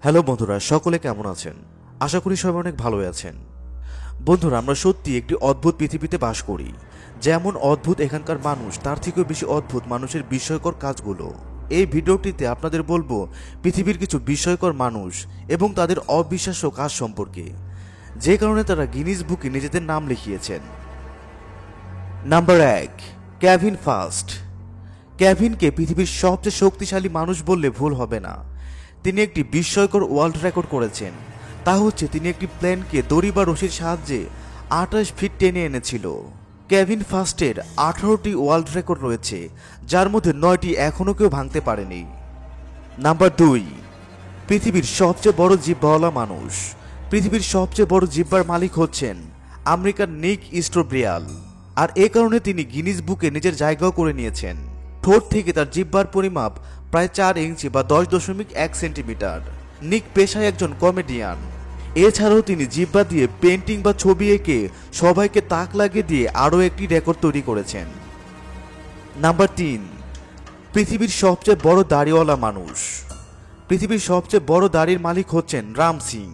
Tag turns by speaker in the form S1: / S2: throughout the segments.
S1: Hello বন্ধুরা, সকলে কেমন আছেন? আশা করি সবাই অনেক ভালোই আছেন। বন্ধুরা, আমরা সত্যি একটি অদ্ভুত পৃথিবীতে বাস করি। যেমন অদ্ভুত এখানকার মানুষ, তার থেকেও বেশি অদ্ভুত মানুষের বিস্ময়কর কাজগুলো। এই ভিডিওটিতে আপনাদের বলবো পৃথিবীর কিছু বিস্ময়কর মানুষ এবং তাদের অবিশ্বাস্য কাজ সম্পর্কে, যে কারণে তারা গিনিস বুকে নিজেদের নাম লিখিয়েছেন। Number 1, Kevin Fast. কেভিনকে পৃথিবীর সবচেয়ে শক্তিশালী মানুষ বললে ভুল হবে না। তিনি একটি বিস্ময়কর ওয়ার্ল্ড রেকর্ড করেছেন। তা হচ্ছে তিনি একটি প্লেনকে দড়ি বা রশির সাহায্যে 28 ফিট টেনে এনেছিল। কেভিন ফাস্টের 18টি ওয়ার্ল্ড রেকর্ড রয়েছে, যার মধ্যে 9টি এখনও কেউ ভাঙতে পারেনি। নাম্বার 2, পৃথিবীর সবচেয়ে বড় জিহ্বাওয়ালা মানুষ। পৃথিবীর সবচেয়ে বড় জিহ্বার মালিক হচ্ছেন আমেরিকার নিক স্টোব্রিয়াল, আর এ কারণে তিনি গিনিস বুকে নিজের জায়গাও করে নিয়েছেন। ঠোঁট থেকে তার জিহ্বার পরিমাপ প্রায় 4 ইঞ্চি বা 10.1 সেন্টিমিটার। নিক পেশায় একজন কমেডিয়ান। এছাড়াও তিনি জিহ্বা দিয়ে পেন্টিং বা ছবি এঁকে সবাইকে তাক লাগিয়ে দিয়ে আরও একটি রেকর্ড তৈরি করেছেন। নাম্বার 3, পৃথিবীর সবচেয়ে বড় দাড়িওয়ালা মানুষ। পৃথিবীর সবচেয়ে বড় দাড়ির মালিক হচ্ছেন রাম সিং।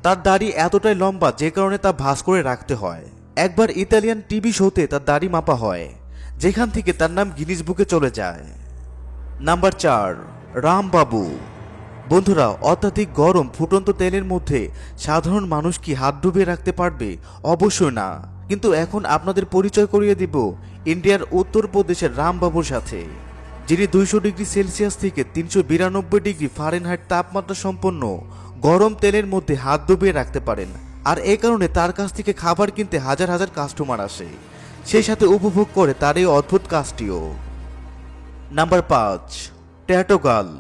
S1: তার দাড়ি এতটাই লম্বা যে কারণে তা ভাঁজ করে রাখতে হয়। একবার ইতালিয়ান টিভি শোতে তার দাড়ি মাপা হয়, যেখান থেকে তার নাম গিনিস বুকে চলে যায়। নাম্বার 4, রামবাবু। বন্ধুরা, অত্যাধিক গরম ফুটন্ত তেলের মধ্যে সাধারণ মানুষ কি হাত ডুবিয়ে রাখতে পারবে? অবশ্যই না। কিন্তু এখন আপনাদের পরিচয় করিয়ে দিব ইন্ডিয়ার উত্তরপ্রদেশের রামবাবুর সাথে, যিনি 200 ডিগ্রি সেলসিয়াস থেকে 392 ডিগ্রি ফারেনহাইট তাপমাত্রা সম্পন্ন গরম তেলের মধ্যে হাত ডুবিয়ে রাখতে পারেন। আর এ কারণে তার কাছ থেকে খাবার কিনতে হাজার হাজার কাস্টমার আসে, সেই সাথে উপভোগ করে তার এই অদ্ভুত কাজটিও। Number 5, tattoo girl.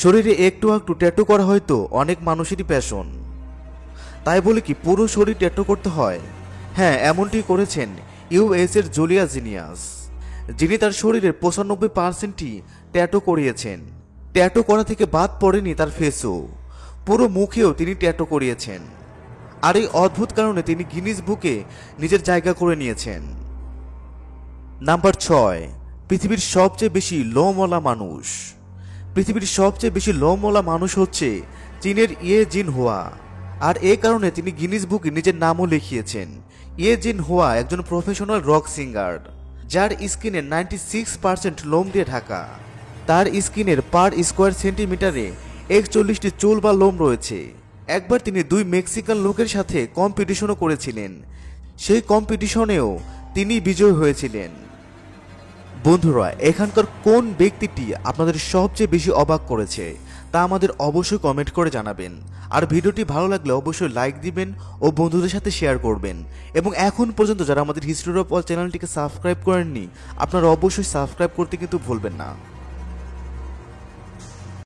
S1: শরীরে একটু একটু ট্যাটু করা হয়তো অনেক মানুষেরই প্যাশন। তাই বলে কি পুরো শরীর ট্যাটু করতে হয়? হ্যাঁ, এমনটি করেছেন ইউএস এর জুলিয়া জিনিয়াস, যিনি তার শরীরের 95%ই ট্যাটু করিয়েছেন। ট্যাটু করা থেকে বাদ পড়েনি তার ফেসও, পুরো মুখেও তিনি ট্যাটু করিয়েছেন। আর এই অদ্ভুত কারণে তিনি গিনিস বুকে নিজের জায়গা করে নিয়েছেন। নাম্বার 6, পৃথিবীর সবচেয়ে বেশি লোমওয়ালা মানুষ। পৃথিবীর সবচেয়ে বেশি লোমওয়ালা মানুষ হচ্ছে চীনের ইয়ে জিন হুয়া, আর এ কারণে তিনি গিনিস বুকে নিজের নামও লিখিয়েছেন। ইয়ে জিন হুয়া একজন প্রফেশনাল রক সিঙ্গার, যার স্কিনের 96% লোম দিয়ে ঢাকা। তার স্কিনের পার স্কোয়ার সেন্টিমিটারে 41টি চুল বা লোম রয়েছে। একবার তিনি 2 মেক্সিকান লোকের সাথে কম্পিটিশনও করেছিলেন। সেই কম্পিটিশনেও তিনি বিজয়ী হয়েছিলেন। বন্ধুরা, এখানকার কোন ব্যক্তিটি আপনাদের সবচেয়ে বেশি অবাক করেছে তা আমাদের অবশ্যই কমেন্ট করে জানাবেন। আর ভিডিওটি ভালো লাগলে অবশ্যই লাইক দিবেন ও বন্ধুদের সাথে শেয়ার করবেন। এবং এখন পর্যন্ত যারা আমাদের হিস্ট্রি অফ অল চ্যানেলটিকে সাবস্ক্রাইব করেননি, আপনারা অবশ্যই সাবস্ক্রাইব করতে কিন্তু ভুলবেন না।